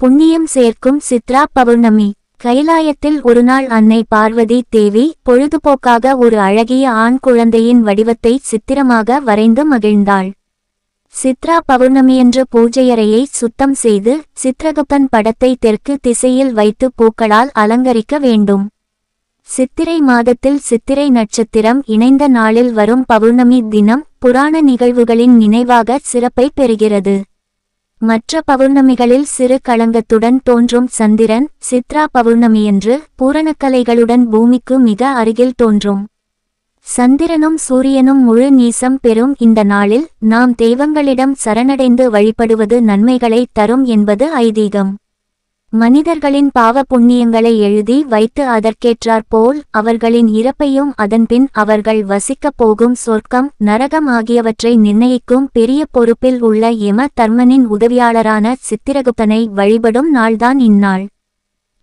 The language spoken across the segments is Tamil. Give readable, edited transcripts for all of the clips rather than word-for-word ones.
புண்ணியம் சேர்க்கும் சித்ரா பௌர்ணமி. கைலாயத்தில் ஒருநாள் அன்னை பார்வதி தேவி பொழுதுபோக்காக ஒரு அழகிய ஆண் குழந்தையின் வடிவத்தை சித்திரமாக வரைந்து மகிழ்ந்தாள். சித்ரா பௌர்ணமியன்று பூஜையறையை சுத்தம் செய்து சித்ரகுப்தன் படத்தை தெற்கு திசையில் வைத்து பூக்களால் அலங்கரிக்க வேண்டும். சித்திரை மாதத்தில் சித்திரை நட்சத்திரம் இணைந்த நாளில் வரும் பௌர்ணமி தினம் புராண நிகழ்வுகளின் நினைவாக சிறப்பை பெறுகிறது. மற்ற பௌர்ணமிகளில் சிறு களங்கத்துடன் தோன்றும் சந்திரன் சித்ரா பௌர்ணமியன்று பூரணக்கலைகளுடன் பூமிக்கு மிக அருகில் தோன்றும். சந்திரனும் சூரியனும் முழு நீசம் பெறும் இந்த நாளில் நாம் தெய்வங்களிடம் சரணடைந்து வழிபடுவது நன்மைகளை தரும் என்பது ஐதீகம். மனிதர்களின் பாவ புண்ணியங்களை எழுதி வைத்து அதற்கேற்றாற்போல் அவர்களின் இறப்பையும் அதன்பின் அவர்கள் வசிக்கப் போகும் சொர்க்கம் நரகம் ஆகியவற்றை நிர்ணயிக்கும் பெரிய பொறுப்பில் உள்ள யம தர்மனின் உதவியாளரான சித்திரகுப்தனை வழிபடும் நாள்தான் இந்நாள்.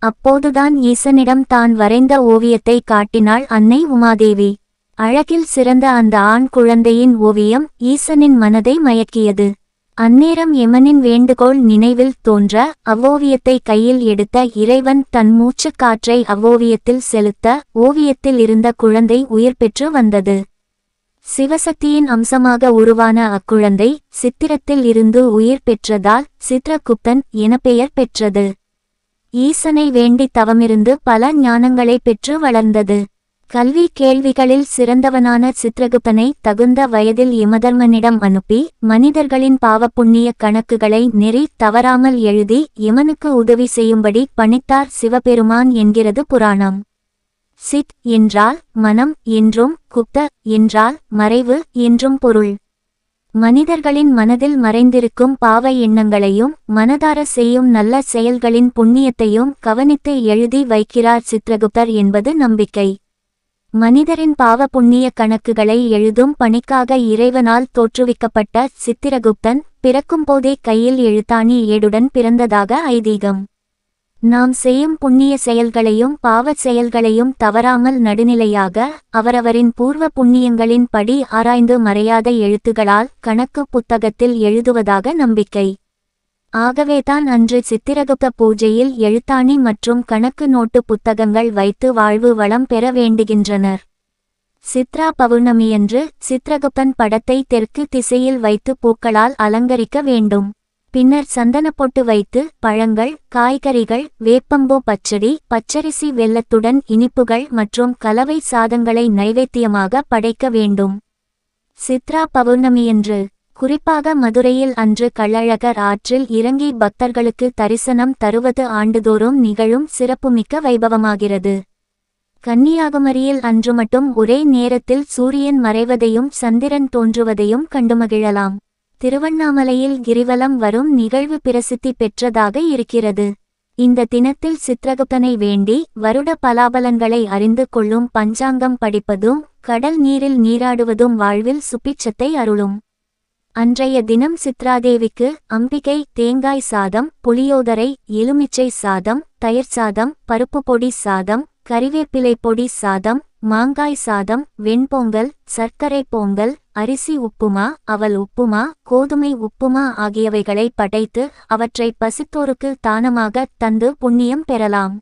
அப்போதுதான் ஈசனிடம் தான் வரைந்த ஓவியத்தை காட்டினாள் அன்னை உமாதேவி. அழகில் சிறந்த அந்த ஆண் குழந்தையின் ஓவியம் ஈசனின் மனதை மயக்கியது. அந்நேரம் யமனின் வேண்டுகோள் நினைவில் தோன்ற அவ்வோவியத்தை கையில் எடுத்த இறைவன் தன் மூச்சுக் காற்றை அவ்வோவியத்தில் செலுத்த ஓவியத்தில் இருந்த குழந்தை உயிர் பெற்று வந்தது. சிவசக்தியின் அம்சமாக உருவான அக்குழந்தை சித்திரத்தில் இருந்து உயிர் பெற்றதால் சித்ரகுப்தன் என பெயர் பெற்றது. ஈசனை வேண்டி தவமிருந்து பல ஞானங்களை பெற்று வளர்ந்தது. கல்வி கேள்விகளில் சிறந்தவனான சித்ரகுப்தனை தகுந்த வயதில் யமதர்மனிடம் அனுப்பி மனிதர்களின் பாவப்புண்ணிய கணக்குகளை நெறி தவறாமல் எழுதி யமனுக்கு உதவி செய்யும்படி பணித்தார் சிவபெருமான் என்கிறது புராணம். சித் என்றால் மனம் என்றும் குப்த என்றால் மறைவு என்றும் பொருள். மனிதர்களின் மனதில் மறைந்திருக்கும் பாவ எண்ணங்களையும் மனதார செய்யும் நல்ல செயல்களின் புண்ணியத்தையும் கவனித்து எழுதி வைக்கிறார் சித்ரகுப்தர் என்பது நம்பிக்கை. மனிதரின் பாவ புண்ணிய கணக்குகளை எழுதும் பணிக்காக இறைவனால் தோற்றுவிக்கப்பட்ட சித்திரகுப்தன் பிறக்கும்போதே கையில் எழுத்தாணி ஏடுடன் பிறந்ததாக ஐதீகம். நாம் செய்யும் புண்ணிய செயல்களையும் பாவ செயல்களையும் தவறாமல் நடுநிலையாக அவரவரின் பூர்வ புண்ணியங்களின் படி ஆராய்ந்து மறையாத எழுத்துகளால் கணக்கு புத்தகத்தில் எழுதுவதாக நம்பிக்கை. ஆகவேதான் அன்று சித்திரகுப்த பூஜையில் எழுத்தாணி மற்றும் கணக்கு நோட்டு புத்தகங்கள் வைத்து வாழ்வு வளம் பெற வேண்டுகின்றனர். சித்ரா பௌர்ணமியன்று சித்ரகுப்தன் படத்தை தெற்கு திசையில் வைத்து பூக்களால் அலங்கரிக்க வேண்டும். பின்னர் சந்தனப்பொட்டு வைத்து பழங்கள் காய்கறிகள் வேப்பம்பூ பச்சடி பச்சரிசி வெல்லத்துடன் இனிப்புகள் மற்றும் கலவை சாதங்களை நைவேத்தியமாக படைக்க வேண்டும். சித்ரா பௌர்ணமியன்று குறிப்பாக மதுரையில் அன்று கள்ளழகர் ஆற்றில் இறங்கி பக்தர்களுக்கு தரிசனம் தருவது ஆண்டுதோறும் நிகழும் சிறப்புமிக்க வைபவமாகிறது. கன்னியாகுமரியில் அன்று மட்டும் ஒரே நேரத்தில் சூரியன் மறைவதையும் சந்திரன் தோன்றுவதையும் கண்டுமகிழலாம். திருவண்ணாமலையில் கிரிவலம் வரும் நிகழ்வு பிரசித்தி பெற்றதாக இருக்கிறது. இந்த தினத்தில் சித்ரகுப்தனை வேண்டி வருட பலாபலன்களை அறிந்து கொள்ளும் பஞ்சாங்கம் படிப்பதும் கடல் நீரில் நீராடுவதும் வாழ்வில் சுபிட்சத்தை அருளும். அன்றைய தினம் சித்ராதேவிக்கு அம்பிகை தேங்காய் சாதம் புளியோதரை எலுமிச்சை சாதம் தயிர் சாதம் பருப்பு பொடி சாதம் கறிவேப்பிலை பொடி சாதம் மாங்காய் சாதம் வெண்பொங்கல் சர்க்கரை பொங்கல் அரிசி உப்புமா அவல் உப்புமா கோதுமை உப்புமா ஆகியவைகளை படைத்து அவற்றை பசித்தோருக்கு தானமாக தந்து புண்ணியம் பெறலாம்.